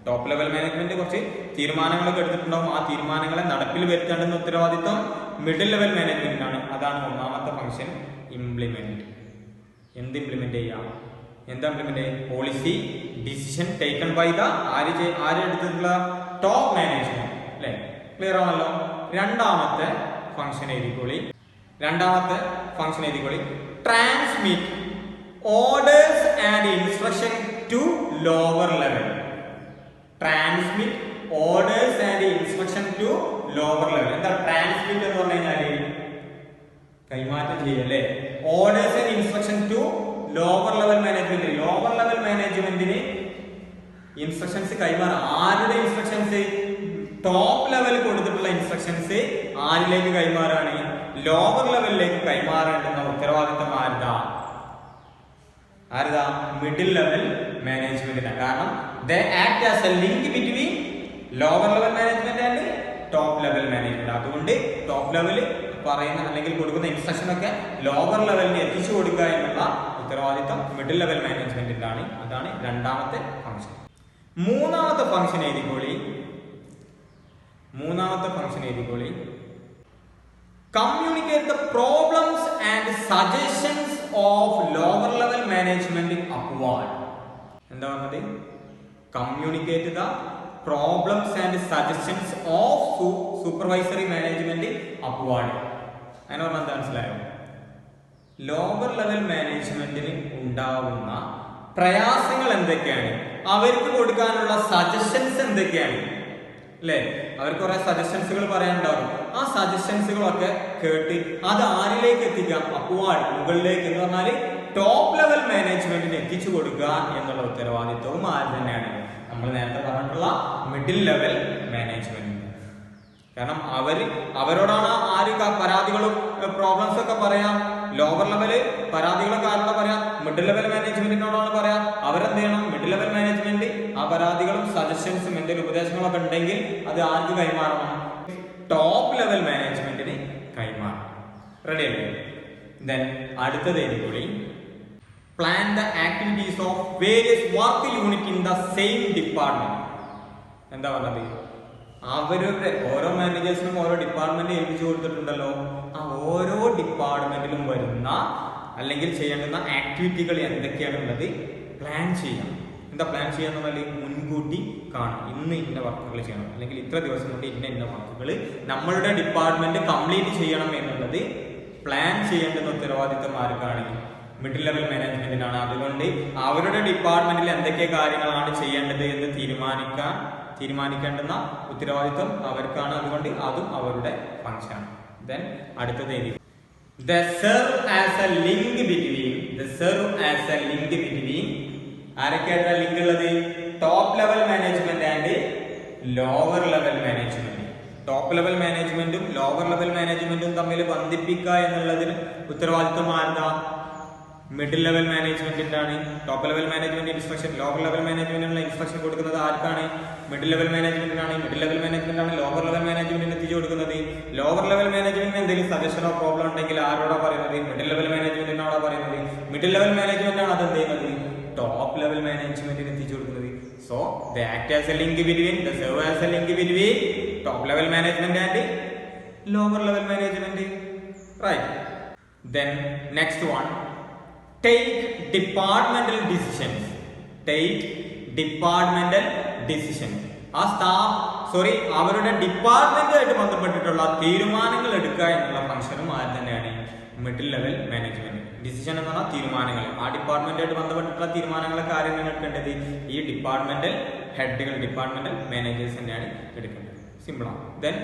ടോപ്പ് ലെവൽ മാനേജ്മെന്റ് കുറച്ച് തീരുമാനങ്ങളൊക്കെ എടുത്തിട്ടുണ്ടാവും. ആ തീരുമാനങ്ങളെ നടപ്പിൽ വരുത്തേണ്ടുന്ന ഉത്തരവാദിത്വം മിഡിൽ ലെവൽ മാനേജ്മെന്റിനാണ്. അതാണ് ഒന്നാമത്തെ ഫംഗ്ഷൻ, ഇംപ്ലിമെന്റ്. എന്ത് ഇംപ്ലിമെന്റ് ചെയ്യാം? എന്താ implement? Policy decision taken by the ആരെടുത്തിട്ടുള്ള ടോപ്പ് മാനേജ്മെന്റ് അല്ലെ? ക്ലിയർ ആണല്ലോ. രണ്ടാമത്തെ ഫംഗ്ഷൻ എഴുതിക്കോളി. Transmit orders and instruction to lower level. Transmit orders and instruction to lower level. എന്താ ട്രാൻസ്മിറ്റ് എന്ന് പറഞ്ഞു കഴിഞ്ഞാല്? കൈമാറ്റം ചെയ്യല്ലേ? Orders and instruction to lower level management. Lower level മാനേജ്മെന്റിന് ഇൻസ്ട്രക്ഷൻസ് കൈമാറാം. ആരുടെ ഇൻസ്ട്രക്ഷൻസ്? ടോപ്പ് ലെവൽ കൊടുത്തിട്ടുള്ള ഇൻസ്ട്രക്ഷൻസ് ആരിലേക്ക് കൈമാറാണ്? ലോവർ ലെവലിലേക്ക് കൈമാറേണ്ടുന്ന ഉത്തരവാദിത്തം ആരുതാ? Middle level മാനേജ്മെന്റിനാണ്. കാരണം they act as a link between lower level management and top level management. അതുകൊണ്ട് ടോപ്പ് ലെവൽ പറയുന്ന അല്ലെങ്കിൽ കൊടുക്കുന്ന ഇൻസ്ട്രക്ഷൻ ഒക്കെ ലോവർ ലെവലിന് എത്തിച്ചു കൊടുക്കുക എന്നുള്ള ഉത്തരവാദിത്തം മിഡിൽ ലെവൽ മാനേജ്മെന്റിനാണ്. അതാണ് രണ്ടാമത്തെ ഫംഗ്ഷൻ. മൂന്നാമത്തെ ഫംഗ്ഷൻ എഴുതിക്കോളി. Communicate the problems and suggestions of lower level management upward. എന്താ പറഞ്ഞത്? Communicate the problems and suggestions of supervisory management upward. അങ്ങനെ പറഞ്ഞാൽ എന്താ മനസ്സിലായോ? ലോവർ ലെവൽ മാനേജ്മെന്റിന് ഉണ്ടാവുന്ന പ്രയാസങ്ങൾ എന്തൊക്കെയാണ്, അവർക്ക് കൊടുക്കാനുള്ള സജഷൻസ് എന്തൊക്കെയാണ് അല്ലെ? അവർക്ക് കുറെ സജഷൻസുകൾ പറയാനുണ്ടാവും. ആ സജഷൻസുകളൊക്കെ കേട്ട് അത് ആരിലേക്ക് എത്തിക്കാം? അപ്വാർഡ്, മുകളിലേക്ക് എന്ന് പറഞ്ഞാല് ടോപ്പ് ലെവൽ മാനേജ്മെന്റിന് എത്തിച്ചു കൊടുക്കുക എന്നുള്ള ഉത്തരവാദിത്വവും ആര് തന്നെയാണ്? നമ്മൾ നേരത്തെ പറഞ്ഞിട്ടുള്ള മിഡിൽ ലെവൽ മാനേജ്മെന്റ്. കാരണം അവരോടാണ് ആര് പരാതികളും പ്രോബ്ലംസ് ഒക്കെ പറയാം? ലോവർ ലെവല് പരാതികളൊക്കെ ആരോടാ പറയാ? മിഡിൽ ലെവൽ മാനേജ്മെന്റിനോടാണ് പറയാ. അവരെന്ത് ചെയ്യണം? മിഡിൽ ലെവൽ മാനേജ്മെന്റ് ആ പരാതികളും സജഷൻസും എന്തെങ്കിലും ഉപദേശങ്ങളൊക്കെ ഉണ്ടെങ്കിൽ അത് ആർക്ക് കൈമാറണം? ടോപ്പ് ലെവൽ മാനേജ്മെന്റിന് കൈമാറണം. റെഡി അല്ലേ? ദെൻ അടുത്തത് കൂടി plan the activities of various work unit in the same department. എന്താ പറഞ്ഞത്? അവരുടെ ഓരോ മാനേജേഴ്സിനും ഓരോ ഡിപ്പാർട്ട്മെന്റ് ഏൽപ്പിച്ചു കൊടുത്തിട്ടുണ്ടല്ലോ. ആ ഓരോ ഡിപ്പാർട്ട്മെന്റിലും വരുന്ന അല്ലെങ്കിൽ ചെയ്യേണ്ടുന്ന ആക്ടിവിറ്റികൾ എന്തൊക്കെയാണുള്ളത് പ്ലാൻ ചെയ്യാം. എന്താ പ്ലാൻ ചെയ്യാന്ന് പറഞ്ഞാൽ മുൻകൂട്ടി കാണാം. ഇന്ന് ഇന്ന വർക്കുകൾ ചെയ്യണം, അല്ലെങ്കിൽ ഇത്ര ദിവസം കൊണ്ട് ഇന്ന വർക്കുകൾ നമ്മളുടെ ഡിപ്പാർട്ട്മെന്റ് കംപ്ലീറ്റ് ചെയ്യണം എന്നുള്ളത് പ്ലാൻ ചെയ്യേണ്ടുന്ന ഉത്തരവാദിത്തം ആർക്കാണ്? മിഡിൽ ലെവൽ മാനേജ്മെന്റിനാണ്. അതുകൊണ്ട് അവരുടെ ഡിപ്പാർട്ട്മെന്റിൽ എന്തൊക്കെ കാര്യങ്ങളാണ് ചെയ്യേണ്ടത് എന്ന് തീരുമാനിക്കേണ്ടുന്ന ഉത്തരവാദിത്വം അവർക്കാണ്. അതുകൊണ്ട് അതും അവരുടെ ഫംഗ്ഷനാണ്. ദെൻ അടുത്തത് they serve as a link between ആരൊക്കെയായിട്ട് ലിങ്ക് ഉള്ളത്? Top level management and lower level management. Top level മാനേജ്മെന്റും ലോവർ ലെവൽ മാനേജ്മെന്റും തമ്മിൽ ബന്ധിപ്പിക്കുക എന്നുള്ളതിന് ഉത്തരവാദിത്വം ആർക്കാ? മിഡിൽ ലെവൽ മാനേജ്മെന്റിന്റെ ആണ്. Top level management instruction lower level മാനേജ്മെന്റിനുള്ള ഇൻസ്ട്രക്ഷൻ കൊടുക്കുന്നത് ആർക്കാണ്? മിഡിൽ ലെവൽ മാനേജ്മെന്റിനാണ്. മിഡിൽ ലെവൽ മാനേജ്മെന്റ് ആണ് ലോവർ ലെവൽ മാനേജ്മെന്റിന് എത്തിച്ചു കൊടുക്കുന്നത്. ലോവർ ലെവൽ മാനേജ്മെന്റിന് എന്തെങ്കിലും സജഷനോ പ്രോബ്ലം ഉണ്ടെങ്കിൽ ആരോടാ പറയുന്നത്? മിഡിൽ ലെവൽ മാനേജ്മെന്റിനോടാ പറയുന്നത്. മിഡിൽ ലെവൽ മാനേജ്മെന്റ് ആണ് അത് ചെയ്യുന്നത് ടോപ്പ് ലെവൽ മാനേജ്മെന്റിന് എത്തിച്ചു കൊടുക്കുന്നത്. So they act as a link between, they serve as a link between top level management and lower level management. Right. Then next one, take departmental decisions. അവരുടെ ഡിപ്പാർട്ട്മെന്റുമായിട്ട് ബന്ധപ്പെട്ടിട്ടുള്ള തീരുമാനങ്ങൾ എടുക്കുക എന്നുള്ള ഫംഗ്ഷനും ആര് തന്നെയാണ്? Middle level management. ഡിസിഷൻ എന്ന് പറഞ്ഞാൽ തീരുമാനങ്ങൾ. ആ ഡിപ്പാർട്ട്മെന്റുമായിട്ട് ബന്ധപ്പെട്ടിട്ടുള്ള തീരുമാനങ്ങളൊക്കെ ആരെയാണ് എടുക്കേണ്ടത്? ഈ ഡിപ്പാർട്ട്മെന്റൽ ഹെഡുകൾ, ഡിപ്പാർട്ട്മെന്റൽ മാനേജേഴ്സ് തന്നെയാണ് എടുക്കേണ്ടത്. സിമ്പിൾ ആണ്. ദെൻ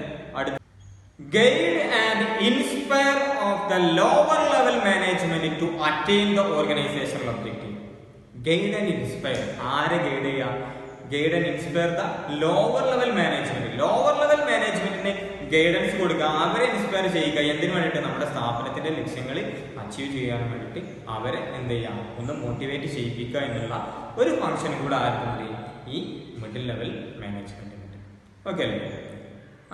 അടുത്ത guide and inspire of the lower level management to attain the organizational objective. Guide and inspire ആരെ ഗൈഡ് ചെയ്യാം? Guide and inspire the lower level management. Lower level മാനേജ്മെന്റിന് guidance കൊടുക്കുക, അവരെ inspire ചെയ്യുക. എന്തിനു വേണ്ടിയിട്ട്? നമ്മുടെ സ്ഥാപനത്തിന്റെ ലക്ഷ്യങ്ങൾ അച്ചീവ് ചെയ്യാൻ വേണ്ടിയിട്ട് അവരെ എന്ത് ചെയ്യാം? ഒന്ന് മോട്ടിവേറ്റ് ചെയ്യിപ്പിക്കുക എന്നുള്ള ഒരു ഫംഗ്ഷൻ കൂടെ ആർക്കുണ്ട്? ഈ മിഡിൽ ലെവൽ മാനേജ്മെന്റിന്. ഓക്കെ അല്ലേ?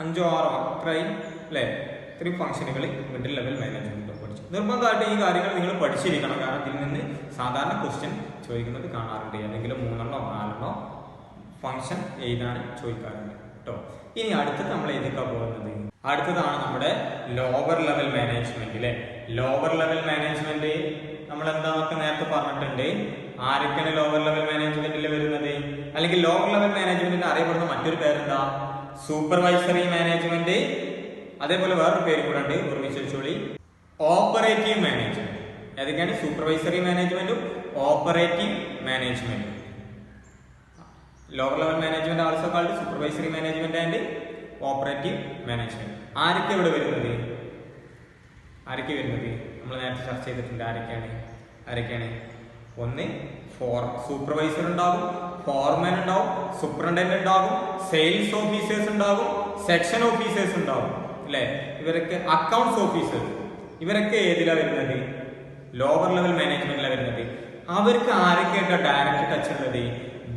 5 or 6 അത്രയും അല്ലേ? ഇത്രയും ഫംഗ്ഷനുകൾ മിഡിൽ ലെവൽ മാനേജ്മെന്റ് പഠിച്ചു. നിർബന്ധമായിട്ട് ഈ കാര്യങ്ങൾ നിങ്ങൾ പഠിച്ചിരിക്കണം. കാരണം ഇതിൽ നിന്ന് സാധാരണ ക്വസ്റ്റ്യൻ ചോദിക്കുന്നത് കാണാറുണ്ട്. ഏതെങ്കിലും 3 or 4 ഫംഗ്ഷൻ എഴുതാൻ ചോദിക്കാറുണ്ട് കേട്ടോ. ഇനി അടുത്തത് നമ്മൾ എഴുതിക്കാൻ പോകുന്നത് അടുത്തതാണ് നമ്മുടെ ലോവർ ലെവൽ മാനേജ്മെന്റ്. അല്ലെ? ലോവർ ലെവൽ മാനേജ്മെന്റ് നമ്മൾ എന്താന്നൊക്കെ നേരത്തെ പറഞ്ഞിട്ടുണ്ട്. ആരൊക്കെയാണ് ലോവർ ലെവൽ മാനേജ്മെന്റിൽ വരുന്നത്? അല്ലെങ്കിൽ ലോവർ ലെവൽ മാനേജ്മെന്റിന് അറിയപ്പെടുന്ന മറ്റൊരു പേരെന്താ? Supervisory management. അതേപോലെ വേറൊരു പേര് കൂടെ ഉണ്ട്, ഓർമ്മിച്ച് വെച്ചോളി, ഓപ്പറേറ്റീവ് മാനേജ്മെന്റ്. ഏതൊക്കെയാണ്? സൂപ്പർവൈസറി മാനേജ്മെന്റും ഓപ്പറേറ്റീവ് മാനേജ്മെന്റും. Lower level management also called supervisory management and operative management. ആരൊക്കെ ഇവിടെ വരുന്നത്? നമ്മൾ നേരത്തെ ചർച്ച ചെയ്തിട്ടുണ്ട്. ആരൊക്കെയാണ്? ഒന്ന് സൂപ്പർവൈസർ ഉണ്ടാകും, ഫോർമാൻ ഉണ്ടാവും, സൂപ്രണ്ടന്റ് ഉണ്ടാകും, സെയിൽസ് ഓഫീസേഴ്സ് ഉണ്ടാകും, സെക്ഷൻ ഓഫീസേഴ്സ് ഉണ്ടാവും. അല്ലെ? ഇവരൊക്കെ അക്കൗണ്ട്സ് ഓഫീസേഴ്സ്. ഇവരൊക്കെ ഏതിലാ വരുന്നത്? ലോവർ ലെവൽ മാനേജ്മെന്റിലാണ് വരുന്നത്. അവർക്ക് ആരൊക്കെയായിട്ട് ഡയറക്റ്റ് ടച്ച് ഉള്ളത്?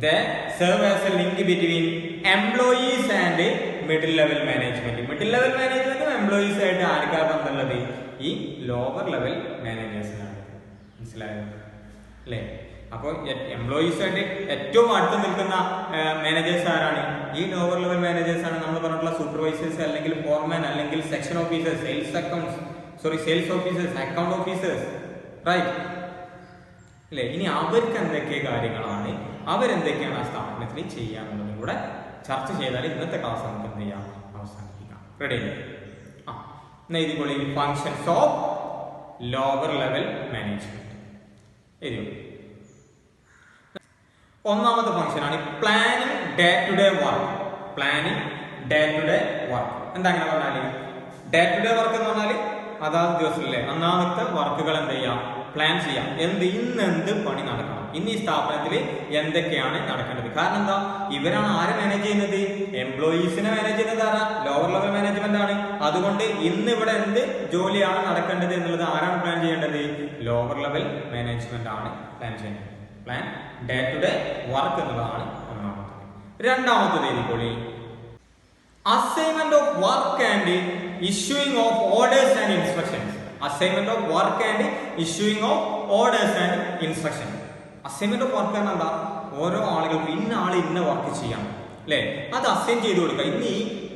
They serve as a link between employees and middle level management. Middle level management employees ആയിട്ട് ആർക്കാണ് ബന്ധമുള്ളത്? ഈ ലോവർ ലെവൽ മാനേജേഴ്സിനാണ്. മനസ്സിലായോ? അല്ലേ? അപ്പോൾ എംപ്ലോയീസ് ആയിട്ട് ഏറ്റവും അടുത്ത് നിൽക്കുന്ന മാനേജേഴ്സ് ആരാണ്? ഈ ലോവർ ലെവൽ മാനേജേഴ്സ് ആണ്. നമ്മൾ പറഞ്ഞിട്ടുള്ള സൂപ്പർവൈസേഴ്സ്, അല്ലെങ്കിൽ ഫോർമാൻ, അല്ലെങ്കിൽ section officers, sales officers, account officers. Right അല്ലേ? ഇനി അവർക്ക് എന്തൊക്കെ കാര്യങ്ങളാണ്, അവരെന്തൊക്കെയാണ് ആ സ്ഥാപനത്തിൽ ചെയ്യാന്നുള്ളതും കൂടെ ചർച്ച ചെയ്താൽ ഇന്നത്തെ ക്ലാസ് നമുക്ക് എന്ത് ചെയ്യാം? അവസാനിപ്പിക്കാം. റെഡി അല്ലേ? ഇതിപ്പോൾ functions of lower level management എഴുതി. ഒന്നാമത്തെ ഫംഗ്ഷനാണ് planning day to day work. എന്താ അങ്ങനെ പറഞ്ഞാല്? ഡേ ടു ഡേ വർക്ക് എന്ന് പറഞ്ഞാല് അതാത് ദിവസത്തിലെ അന്നാമത്തെ വർക്കുകൾ എന്ത് ചെയ്യാം? പ്ലാൻ ചെയ്യാം. ഇന്ന് എന്ത് പണി നടക്കണം, ഇന്ന് ഈ സ്ഥാപനത്തിൽ എന്തൊക്കെയാണ് നടക്കേണ്ടത്. കാരണം എന്താ, ഇവരാണ് ആരെ മാനേജ് ചെയ്യുന്നത്, എംപ്ലോയീസിനെ മാനേജ് ചെയ്യുന്നത് ആരാ, ലോവർ ലെവൽ മാനേജ്മെന്റ് ആണ്. അതുകൊണ്ട് ഇന്ന് ഇവിടെ എന്ത് ജോലിയാണ് നടക്കേണ്ടത് എന്നുള്ളത് ആരാണ് പ്ലാൻ ചെയ്യേണ്ടത്, ലോവർ ലെവൽ മാനേജ്മെന്റ് ആണ് പ്ലാൻ ചെയ്യേണ്ടത്. Plan day to day work എന്നുള്ളതാണ് ഒന്നാമത്തത്. രണ്ടാമത്തത് എഴുതിക്കോളി, assignment of work and issuing of orders and instructions. Assignment of work and issuing of orders and instruction. Assignment of work എന്താ, ഓരോ ആളുകൾക്ക് ഇന്ന ആൾ ഇന്ന വർക്ക് ചെയ്യണം അല്ലെ, അത് അസൈൻ ചെയ്ത് കൊടുക്കുക.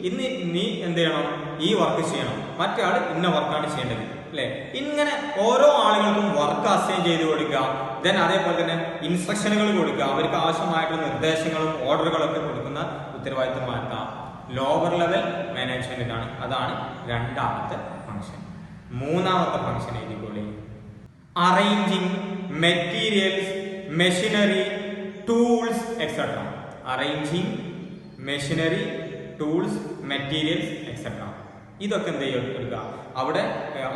ഇന്ന് നീ എന്ത് ചെയ്യണം, ഈ വർക്ക് ചെയ്യണം, മറ്റേ ആൾ ഇന്ന വർക്കാണ് ചെയ്യേണ്ടത് അല്ലെ. ഇങ്ങനെ ഓരോ ആളുകൾക്കും വർക്ക് അസൈൻ ചെയ്ത് കൊടുക്കുക. ദെൻ അതേപോലെ തന്നെ ഇൻസ്ട്രക്ഷനുകൾ കൊടുക്കുക, അവർക്ക് ആവശ്യമായിട്ടുള്ള നിർദ്ദേശങ്ങളും ഓർഡറുകളും ഒക്കെ കൊടുക്കുന്ന ഉത്തരവാദിത്തമാക്കുക ലോവർ ലെവൽ മാനേജ്മെന്റിനാണ്. അതാണ് രണ്ടാമത്തെ ഫംഗ്ഷൻ. മൂന്നാമത്തെ ഫംഗ്ഷൻ എഴുതിക്കോളി, arranging materials, machinery, tools etcetera. Arranging machinery, tools, materials etcetera. ഇതൊക്കെ എന്ത് ചെയ്യുക, അവിടെ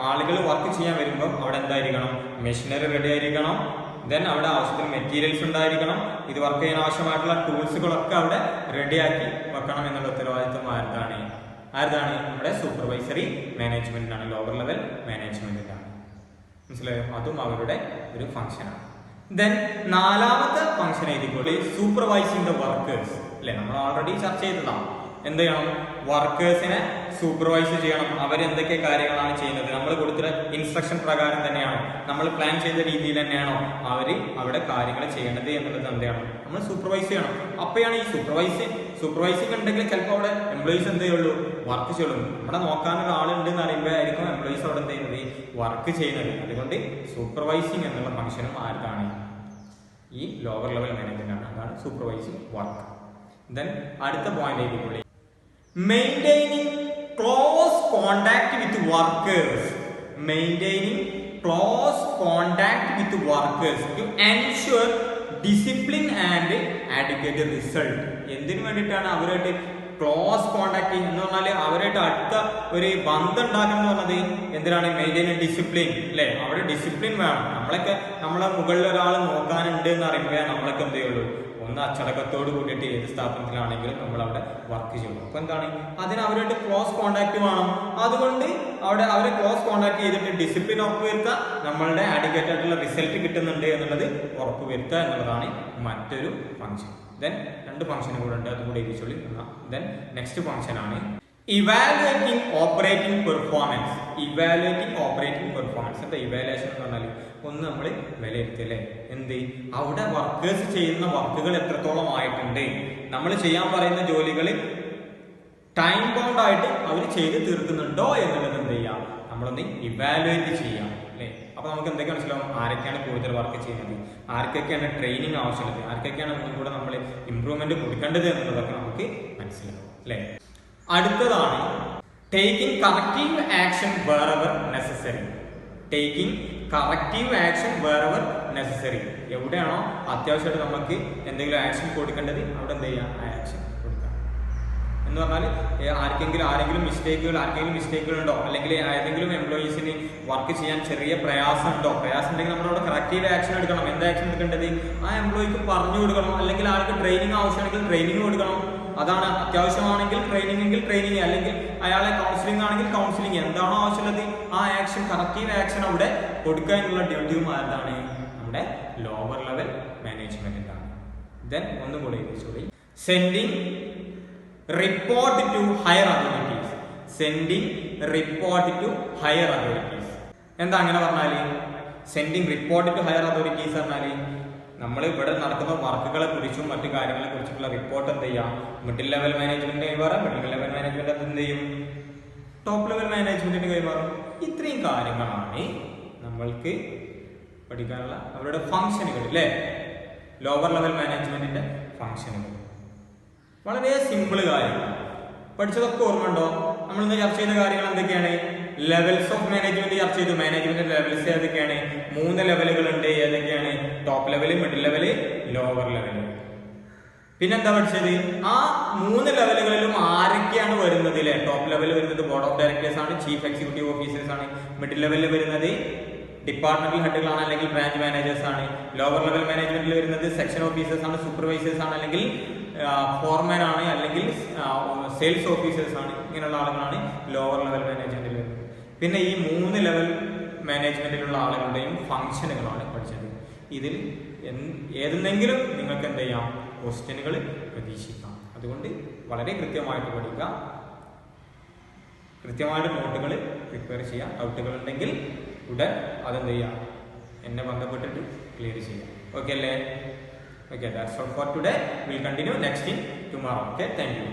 ആളുകൾ വർക്ക് ചെയ്യാൻ വരുമ്പോൾ അവിടെ എന്തായിരിക്കണം, മെഷീനറി റെഡി ആയിരിക്കണം. ദെൻ അവിടെ ആവശ്യത്തിന് മെറ്റീരിയൽസ് ഉണ്ടായിരിക്കണം. ഇത് വർക്ക് ചെയ്യാൻ ആവശ്യമായിട്ടുള്ള ടൂൾസുകളൊക്കെ അവിടെ റെഡിയാക്കി വെക്കണം എന്നുള്ള ഉത്തരവാദിത്വം ആർക്കാണ്, നമ്മുടെ സൂപ്പർവൈസറി മാനേജ്മെന്റിനാണ്, ലോവർ ലെവൽ മാനേജ്മെന്റിനാണ്. മനസ്സിലായോ, അതും അവരുടെ ഒരു ഫംഗ്ഷനാണ്. ദെൻ നാലാമത്തെ ഫംഗ്ഷൻ എഴുതിക്കോളി, സൂപ്പർവൈസിംഗ് ദ വർക്കേഴ്സ് അല്ലെ. നമ്മൾ ഓൾറെഡി ചർച്ച ചെയ്തതാണ്. എന്ത് ചെയ്യണം, വർക്കേഴ്സിനെ സൂപ്പർവൈസ് ചെയ്യണം. അവരെന്തൊക്കെ കാര്യങ്ങളാണ് ചെയ്യുന്നത്, നമ്മൾ കൊടുത്ത ഇൻസ്ട്രക്ഷൻ പ്രകാരം തന്നെയാണോ, നമ്മൾ പ്ലാൻ ചെയ്ത രീതിയിൽ തന്നെയാണോ അവര് അവിടെ കാര്യങ്ങൾ ചെയ്യേണ്ടത് എന്നുള്ളത് എന്ത് ചെയ്യണം, നമ്മൾ സൂപ്പർവൈസ് ചെയ്യണം. അപ്പോഴാണ് ഈ സൂപ്പർവൈസിംഗ് ഉണ്ടെങ്കിൽ ചിലപ്പോൾ അവിടെ എംപ്ലോയീസ് എന്ത് ചെയ്യുള്ളൂ, വർക്ക് ചെയ്യുള്ളൂ. നമ്മുടെ നോക്കാൻ ഒരാളുണ്ട് എന്ന് അറിയുമ്പോഴായിരിക്കും എംപ്ലോയീസ് അവിടെ എന്ത് ചെയ്യുന്നത്, വർക്ക് ചെയ്യുന്നത്. അതുകൊണ്ട് സൂപ്പർവൈസിംഗ് എന്നുള്ള ഫംഗ്ഷനും ആർക്കാണ്, ഈ ലോവർ ലെവൽ മാനേജ്മെന്റ് ആണ്. അതാണ് സൂപ്പർവൈസിംഗ് വർക്ക്. ദെൻ അടുത്ത പോയിന്റ് എഴുതിക്കൊള്ളി, maintaining close contact with workers. Maintaining close contact with workers to ensure discipline and adequate result. എന്തിനു വേണ്ടിയിട്ടാണ് അവരായിട്ട് ക്ലോസ് കോണ്ടാക്ട് എന്ന് പറഞ്ഞാൽ അവരായിട്ട് അടുത്ത ഒരു ബന്ധം ഉണ്ടാക്കണം എന്ന് പറഞ്ഞത് എന്തിനാണ്, മെയിൻറ്റെയിൻ ഡിസിപ്ലിൻ അല്ലെ. അവിടെ ഡിസിപ്ലിൻ വേണം. നമ്മളെ മുകളിൽ ഒരാൾ നോക്കാനുണ്ട് എന്ന് അറിയുമ്പോഴേ നമ്മളൊക്കെ എന്ത് ചെയ്യുള്ളൂ, ഒന്ന് അച്ചടക്കത്തോട് കൂടിയിട്ട് ഏത് സ്ഥാപനത്തിലാണെങ്കിലും നമ്മൾ അവിടെ വർക്ക് ചെയ്യണം. അപ്പൊ എന്താണ്, അതിന് അവരായിട്ട് ക്ലോസ് കോണ്ടാക്ട് വേണം. അതുകൊണ്ട് അവിടെ അവരെ ക്ലോസ് കോണ്ടാക്ട് ചെയ്തിട്ട് ഡിസിപ്ലിൻ ഉറപ്പുവരുത്തുക, നമ്മളുടെ ആഡിക്വേറ്റ് ആയിട്ടുള്ള റിസൾട്ട് കിട്ടുന്നുണ്ട് എന്നുള്ളത് ഉറപ്പുവരുത്തുക എന്നുള്ളതാണ് മറ്റൊരു ഫംഗ്ഷൻ. ദെൻ രണ്ട് ഫംഗ്ഷനും കൂടെ ഉണ്ട്, അതും കൂടെ എഴുതിച്ചോളി. ദെൻ നെക്സ്റ്റ് ഫംഗ്ഷൻ ആണ് evaluating operating performance. Evaluating operating performance. എന്താ ഇവാലുവേഷൻ എന്ന് പറഞ്ഞാൽ, ഒന്ന് നമ്മൾ വിലയിരുത്തല്ലേ, എന്ത് അവിടെ വർക്കേഴ്സ് ചെയ്യുന്ന വർക്കുകൾ എത്രത്തോളം ആയിട്ടുണ്ട്, നമ്മൾ ചെയ്യാൻ പറയുന്ന ജോലികൾ ടൈം ബൗണ്ട് ആയിട്ട് അവർ ചെയ്ത് തീർക്കുന്നുണ്ടോ എന്നുള്ളത് എന്ത് ചെയ്യാം, നമ്മളൊന്ന് ഇവാലുവേറ്റ് ചെയ്യാം അല്ലെ. അപ്പൊ നമുക്ക് എന്തൊക്കെ മനസ്സിലാവും, ആരൊക്കെയാണ് കൂടുതൽ വർക്ക് ചെയ്യുന്നത്, ആർക്കൊക്കെയാണ് ട്രെയിനിങ് ആവശ്യമുള്ളത്, ആർക്കൊക്കെയാണ് ഒന്നും കൂടെ നമ്മൾ ഇംപ്രൂവ്മെന്റ് കൊടുക്കേണ്ടത് എന്നുള്ളതൊക്കെ നമുക്ക് മനസ്സിലാവും അല്ലെ. അടുത്തതാണ് taking corrective action wherever necessary. Taking corrective action wherever necessary. എവിടെയാണോ അത്യാവശ്യമായിട്ട് നമുക്ക് എന്തെങ്കിലും ആക്ഷൻ കൊടുക്കേണ്ടത് അവിടെ എന്ത് ചെയ്യാം, ആ ആക്ഷൻ കൊടുക്കാം. എന്ന് പറഞ്ഞാൽ ആരെങ്കിലും മിസ്റ്റേക്കുകൾ ഉണ്ടോ, അല്ലെങ്കിൽ ഏതെങ്കിലും എംപ്ലോയീസിന് വർക്ക് ചെയ്യാൻ ചെറിയ പ്രയാസം ഉണ്ടെങ്കിൽ നമ്മളവിടെ കറക്റ്റീവ് ആക്ഷൻ എടുക്കണം. എന്താ ആക്ഷൻ എടുക്കേണ്ടത്, ആ എംപ്ലോയിക്ക് പറഞ്ഞു കൊടുക്കണം. അല്ലെങ്കിൽ ആൾക്ക് ട്രെയിനിങ് ആവശ്യമാണെങ്കിൽ ട്രെയിനിങ് കൊടുക്കണം. അതാണ് അത്യാവശ്യമാണെങ്കിൽ ട്രെയിനിങ്, അല്ലെങ്കിൽ അയാളെ കൗൺസിലിംഗ് ആണെങ്കിൽ കൗൺസിലിംഗ്, എന്താണോ ആവശ്യമുള്ളത് ആ ആക്ഷൻ, കറക്റ്റീവ് ആക്ഷൻ അവിടെ കൊടുക്കുക എന്നുള്ള ഡ്യൂട്ടിയും ആർക്കാണ്, നമ്മുടെ ലോവർ ലെവൽ മാനേജ്മെന്റിനാണ്. ദെൻ ഒന്നും കൂടെ ചോദ്യം, sending report to higher authorities. Sending report to higher authorities. എന്താ അങ്ങനെ പറഞ്ഞാല്, sending report to higher authorities പറഞ്ഞാല് നമ്മൾ ഇവിടെ നടക്കുന്ന വർക്കുകളെ കുറിച്ചും മറ്റു കാര്യങ്ങളെ കുറിച്ചുള്ള റിപ്പോർട്ട് എന്ത് ചെയ്യാം, മിഡിൽ ലെവൽ മാനേജ്മെന്റിന് കൈമാറാം. മിഡിൽ ലെവൽ മാനേജ്മെന്റ് എന്ത് ചെയ്യും, ടോപ്പ് ലെവൽ മാനേജ്മെന്റിന് കൈമാറും. ഇത്രയും കാര്യങ്ങളാണ് നമ്മൾക്ക് പഠിക്കാനുള്ള അവരുടെ ഫംഗ്ഷനുകൾ അല്ലെ, ലോവർ ലെവൽ മാനേജ്മെന്റിന്റെ ഫംഗ്ഷനുകൾ. വളരെ സിമ്പിൾ കാര്യങ്ങളാണ്. പഠിച്ചതൊക്കെ ഓർമ്മ ഉണ്ടോ? നമ്മൾ ഇന്ന് ചർച്ച ചെയ്ത കാര്യങ്ങൾ എന്തൊക്കെയാണ്, ലെവൽസ് ഓഫ് മാനേജ്മെന്റ് ചർച്ച ചെയ്തു. മാനേജ്മെന്റ് ലെവൽസ് ഏതൊക്കെയാണ്, 3 ലെവലുകൾ ഉണ്ട്. ഏതൊക്കെയാണ്, top level, middle level, lower level. പിന്നെന്താ പഠിച്ചത്, ആ 3 ലെവലുകളിലും ആരൊക്കെയാണ് വരുന്നത് അല്ലെ. ടോപ്പ് ലെവലിൽ വരുന്നത് ബോർഡ് ഓഫ് ഡയറക്ടേഴ്സ് ആണ്, ചീഫ് എക്സിക്യൂട്ടീവ് ഓഫീസേഴ്സ് ആണ്. മിഡിൽ ലെവലിൽ വരുന്നത് ഡിപ്പാർട്ട്മെന്റൽ ഹെഡുകളാണ് അല്ലെങ്കിൽ ബ്രാഞ്ച് മാനേജേഴ്സ് ആണ്. ലോവർ ലെവൽ മാനേജ്മെന്റിൽ വരുന്നത് സെക്ഷൻ ഓഫീസേഴ്സ് ആണ്, സൂപ്പർവൈസേഴ്സ് ആണ്, അല്ലെങ്കിൽ ഫോർമാൻ ആണ്, അല്ലെങ്കിൽ സെയിൽസ് ഓഫീസേഴ്സ് ആണ്. ഇങ്ങനെയുള്ള ആളുകളാണ് ലോവർ ലെവൽ മാനേജ്മെന്റിൽ വരുന്നത്. പിന്നെ ഈ 3 ലെവൽ മാനേജ്മെന്റിലുള്ള ആളുകളുടെയും ഫംഗ്ഷനുകളാണ് പഠിച്ചത്. ഇതിൽ ഏതെങ്കിലും നിങ്ങൾക്ക് എന്ത് ചെയ്യാം, ക്വസ്റ്റ്യനുകൾ പ്രതീക്ഷിക്കാം. അതുകൊണ്ട് വളരെ കൃത്യമായിട്ട് പഠിക്കുക, കൃത്യമായിട്ട് നോട്ടുകൾ പ്രിപ്പയർ ചെയ്യാം. ഡൗട്ടുകൾ ഉണ്ടെങ്കിൽ ഉടൻ അതെന്ത് ചെയ്യാം, എന്നെ ബന്ധപ്പെട്ടിട്ട് ക്ലിയർ ചെയ്യാം. ഓക്കെ അല്ലേ? Okay, that's all for today. We'll continue next in tomorrow. Okay, thank you.